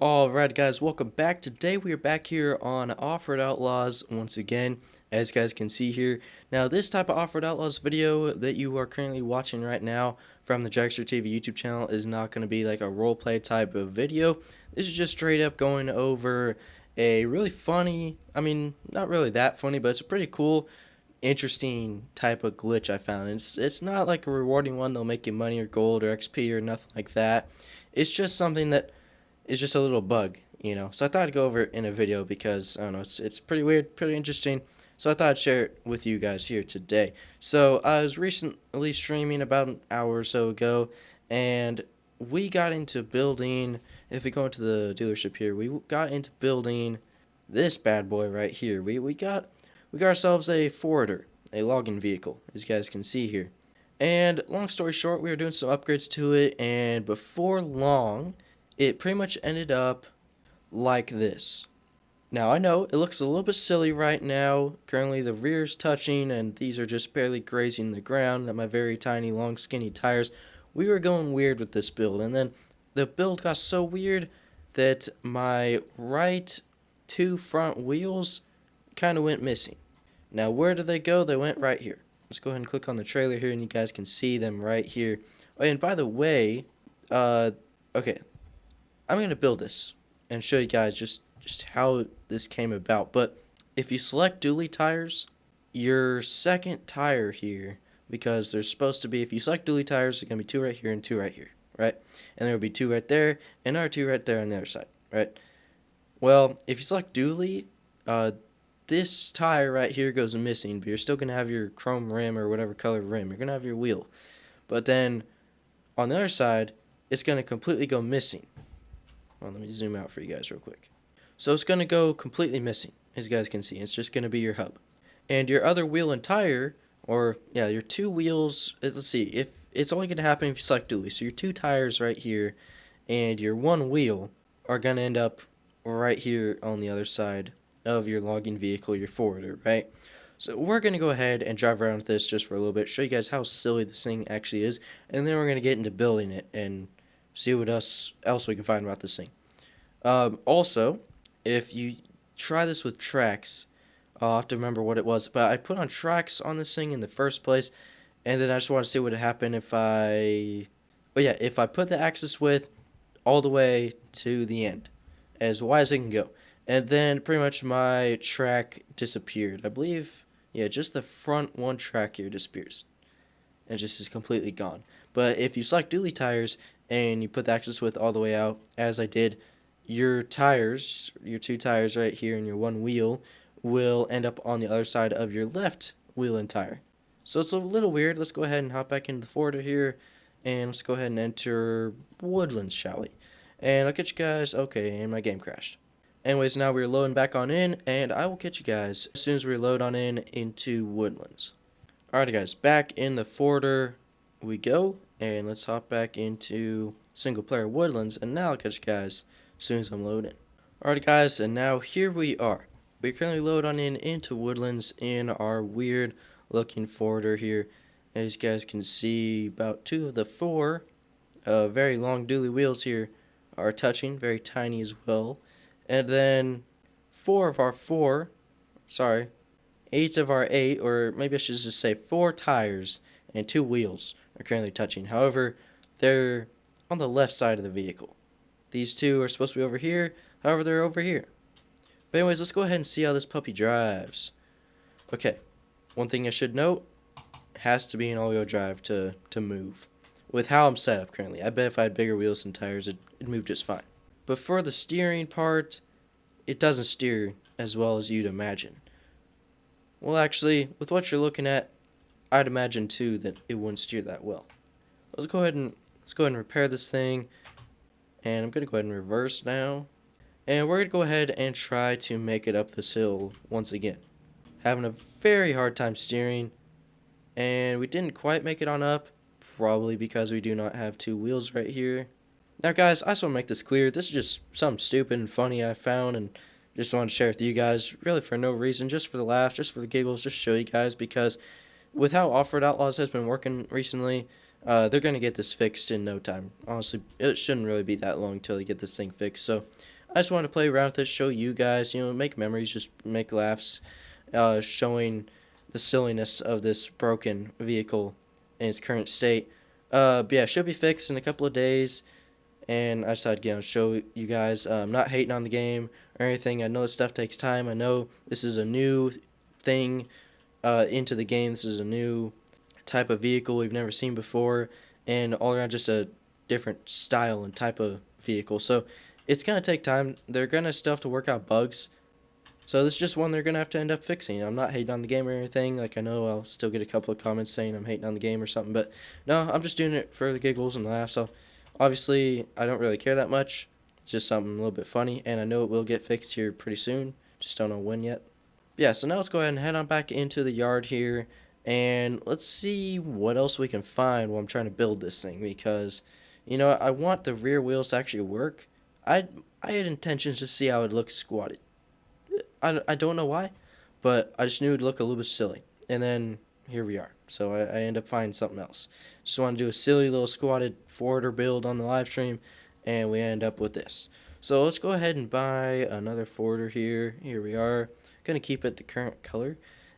Alright guys, welcome back. Today we are back here on Offroad Outlaws once again, as you guys can see here. Now this type of Offroad Outlaws video that you are currently watching right now from the DragsterTV YouTube channel is not going to be like a roleplay type of video. This is just straight up going over a really funny, not really that funny, but it's a pretty cool, interesting type of glitch I found. It's not like a rewarding one that'll make you money or gold or XP or nothing like that. It's just something that is just a little bug. So I thought I'd go over it in a video because, I don't know, it's pretty weird, pretty interesting. So I thought I'd share it with you guys here today. So I was recently streaming about an hour or so ago, and we got into building, if we go into the dealership here, we got into building this bad boy right here. We got ourselves a forwarder, a logging vehicle, as you guys can see here. And long story short, we were doing some upgrades to it, and before long, it pretty much ended up like this. Now I know it looks a little bit silly right now. Currently the rear's touching and these are just barely grazing the ground at my very tiny long skinny tires. We were going weird with this build, and then the build got so weird that my right two front wheels kind of went missing. Now where did they go? They went right here. Let's go ahead and click on the trailer here and you guys can see them right here. Oh, and by the way, okay, I'm going to build this and show you guys just how this came about. But if you select dually tires, your second tire here, because there's supposed to be, if you select dually tires, there's going to be two right here and two right here, right? And there will be two right there and another two right there on the other side, right? Well, if you select dually, this tire right here goes missing, but you're still going to have your chrome rim or whatever color rim. You're going to have your wheel. But then on the other side, it's going to completely go missing. Well, let me zoom out for you guys real quick. So it's going to go completely missing, as you guys can see. It's just going to be your hub. And your other wheel and tire, or yeah, your two wheels, let's see, if it's only going to happen if you select dually. So your two tires right here and your one wheel are going to end up right here on the other side of your logging vehicle, your forwarder, right? So we're going to go ahead and drive around with this just for a little bit, show you guys how silly this thing actually is, and then we're going to get into building it and see what else we can find about this thing. Also, if you try this with tracks, I'll have to remember what it was, but I put on tracks on this thing in the first place, and then I just want to see what would happen if if I put the axis width all the way to the end, as wide as it can go. And then pretty much my track disappeared. I believe, yeah, just the front one track here disappears. It just is completely gone. But if you select dually tires and you put the axis width all the way out, as I did, your tires, your two tires right here and your one wheel will end up on the other side of your left wheel and tire. So it's a little weird. Let's go ahead and hop back into the Forza here, and let's go ahead and enter Woodlands, shall we? And I'll catch you guys. Okay, and my game crashed. Anyways, now we're loading back on in, and I will catch you guys as soon as we load on in into Woodlands. Alrighty guys, back in the Forza we go, and let's hop back into single player Woodlands, and now I'll catch you guys as soon as I'm loading. Alrighty guys, and now here we are. We currently load on in into Woodlands in our weird looking Forza here. As you guys can see, about two of the four very long dually wheels here are touching, very tiny as well. And then 8 of our 8, or maybe I should just say 4 tires and 2 wheels are currently touching. However, they're on the left side of the vehicle. These two are supposed to be over here, however they're over here. But anyways, let's go ahead and see how this puppy drives. Okay, one thing I should note, has to be an all-wheel drive to move. With how I'm set up currently, I bet if I had bigger wheels and tires, it'd move just fine. But for the steering part, it doesn't steer as well as you'd imagine. Well, actually, with what you're looking at, I'd imagine too that it wouldn't steer that well. Let's go ahead and repair this thing, and I'm gonna go ahead and reverse now, and we're gonna go ahead and try to make it up this hill once again. Having a very hard time steering, and we didn't quite make it on up, probably because we do not have 2 wheels right here. Now guys, I just want to make this clear, this is just something stupid and funny I found and just wanted to share with you guys, really for no reason, just for the laughs, just for the giggles, just show you guys, because with how Offroad Outlaws has been working recently, they're going to get this fixed in no time. Honestly, it shouldn't really be that long till they get this thing fixed. So I just wanted to play around with it, show you guys, make memories, just make laughs, showing the silliness of this broken vehicle in its current state. But yeah, it should be fixed in a couple of days. And I decided, show you guys. I'm not hating on the game or anything. I know this stuff takes time. I know this is a new thing into the game. This is a new type of vehicle we've never seen before, and all around just a different style and type of vehicle. So it's going to take time. They're going to still have to work out bugs. So this is just one they're going to have to end up fixing. I'm not hating on the game or anything. Like, I know I'll still get a couple of comments saying I'm hating on the game or something, but no, I'm just doing it for the giggles and laughs. So obviously, I don't really care that much. It's just something a little bit funny, and I know it will get fixed here pretty soon. Just don't know when yet. Yeah, so now let's go ahead and head on back into the yard here, and let's see what else we can find while I'm trying to build this thing, because, I want the rear wheels to actually work. I had intentions to see how it looks squatted. I don't know why, but I just knew it would look a little bit silly. And then here we are. So I end up finding something else. Just want to do a silly little squatted forwarder build on the live stream, and we end up with this. So let's go ahead and buy another forwarder here. Here we are. Going to keep it the current color.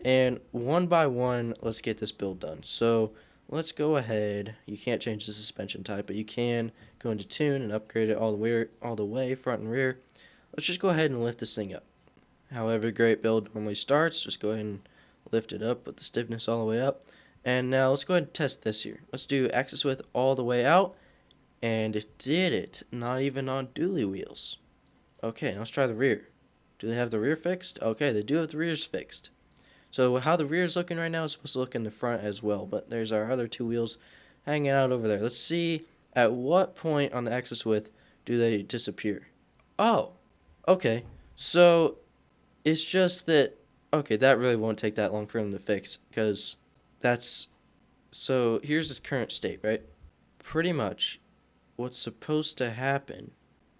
And one by one, let's get this build done. So let's go ahead. You can't change the suspension type, but you can go into tune and upgrade it all the way, front and rear. Let's just go ahead and lift this thing up. However great build normally starts, just go ahead and lift it up, put the stiffness all the way up. And now let's go ahead and test this here. Let's do axis width all the way out, and it did it. Not even on dually wheels. Okay, now let's try the rear. Do they have the rear fixed? Okay, they do have the rears fixed. So how the rear is looking right now is supposed to look in the front as well, but there's our other two wheels hanging out over there. Let's see at what point on the axis width do they disappear. Oh, okay. So it's just that, okay, that really won't take that long for them to fix, because so here's its current state, right? Pretty much what's supposed to happen.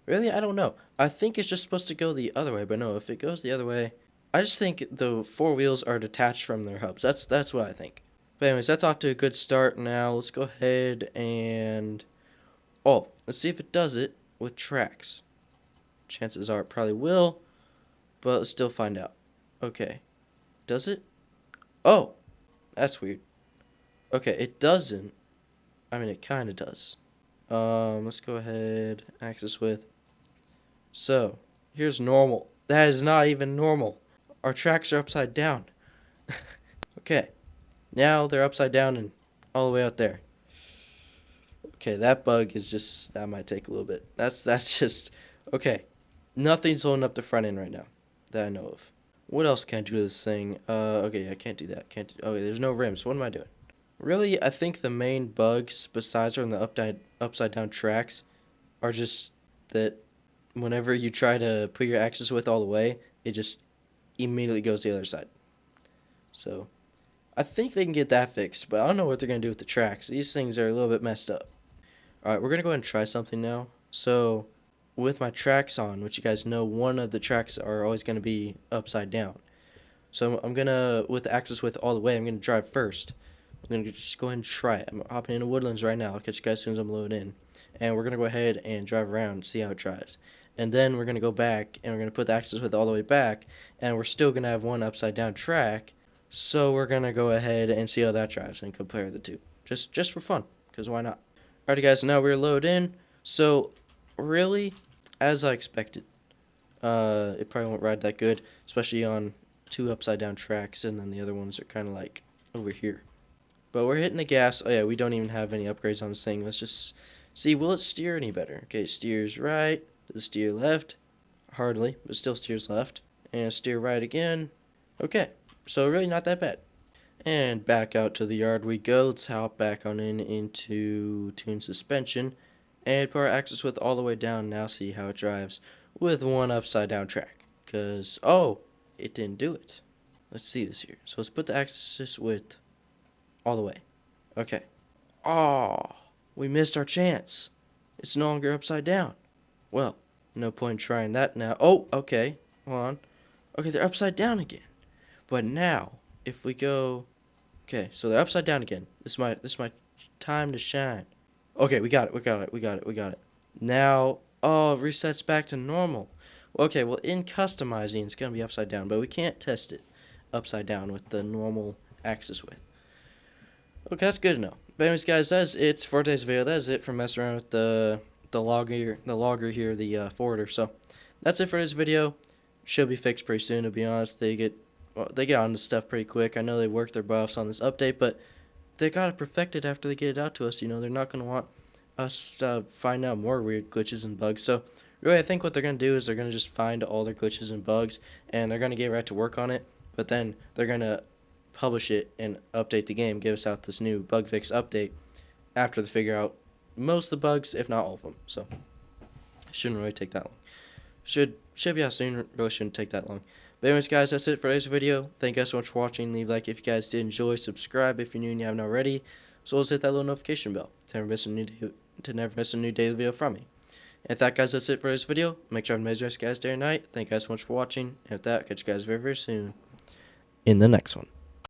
Really, I don't know. I think it's just supposed to go the other way, but no, if it goes the other way, I just think the four wheels are detached from their hubs. That's what I think. But anyways, that's off to a good start now. Let's go ahead and, let's see if it does it with tracks. Chances are it probably will, but let's still find out. Okay. Does it? Oh, that's weird. Okay, it doesn't. I mean, it kind of does. Let's go ahead, axis width. So, here's normal. That is not even normal. Our tracks are upside down. Okay, now they're upside down and all the way out there. Okay, that bug is just, that might take a little bit. That's just, okay. Nothing's holding up the front end right now that I know of. What else can I do to this thing? Okay, I can't do that. Okay, there's no rims. What am I doing? Really, I think the main bugs, besides from the upside down tracks, are just that whenever you try to put your axis width all the way, it just immediately goes the other side. So, I think they can get that fixed, but I don't know what they're going to do with the tracks. These things are a little bit messed up. Alright, we're going to go ahead and try something now. So, with my tracks on, which you guys know, one of the tracks are always going to be upside down. So I'm going to, with the axis width all the way, I'm going to drive first. I'm going to just go ahead and try it. I'm hopping into Woodlands right now. I'll catch you guys as soon as I'm loaded in. And we're going to go ahead and drive around, see how it drives. And then we're going to go back, and we're going to put the axis width all the way back, and we're still going to have one upside down track. So we're going to go ahead and see how that drives and compare the two. Just for fun, because why not? Alrighty guys, now we're loaded in. So, really, as I expected, it probably won't ride that good, especially on two upside down tracks, and then the other ones are kind of like over here. But we're hitting the gas. Oh yeah, we don't even have any upgrades on this thing. Let's just see, will it steer any better? Okay, it steers right. Does it steer left? Hardly, but still steers left. And steer right again. Okay, so really not that bad. And back out to the yard we go. Let's hop back on into tune suspension. And put our axis width all the way down. Now see how it drives with one upside down track. Because, it didn't do it. Let's see this here. So let's put the axis width all the way. Okay. We missed our chance. It's no longer upside down. Well, no point in trying that now. Okay. Hold on. Okay, they're upside down again. But now, if we go... Okay, so they're upside down again. This is my Time to shine. Okay, we got it. Now, oh, it resets back to normal. Okay, well, in customizing, it's going to be upside down, but we can't test it upside down with the normal axis width. Okay, that's good to know. But anyways, guys, that's it for today's video. That's it for messing around with the logger here, the forwarder. So that's it for this video. Should be fixed pretty soon. To be honest, they get on this stuff pretty quick. I know they work their buffs on this update, but they got it perfected after they get it out to us. You know, they're not gonna want us to find out more weird glitches and bugs. So really, I think what they're gonna do is they're gonna just find all their glitches and bugs, and they're gonna get right to work on it. But then they're gonna publish it and update the game, give us out this new bug fix update after they figure out most of the bugs, if not all of them. So shouldn't really take that long. Should be out soon. Really shouldn't take that long. But anyways, guys, that's it for today's video. Thank you guys so much for watching. Leave a like if you guys did enjoy. Subscribe if you're new and you haven't already. So let's hit that little notification bell to never miss a new daily video from me. And with that, guys, that's it for this video. Make sure to amazing rest, guys, day and night. Thank you guys so much for watching. And with that, catch you guys very, very soon in the next one.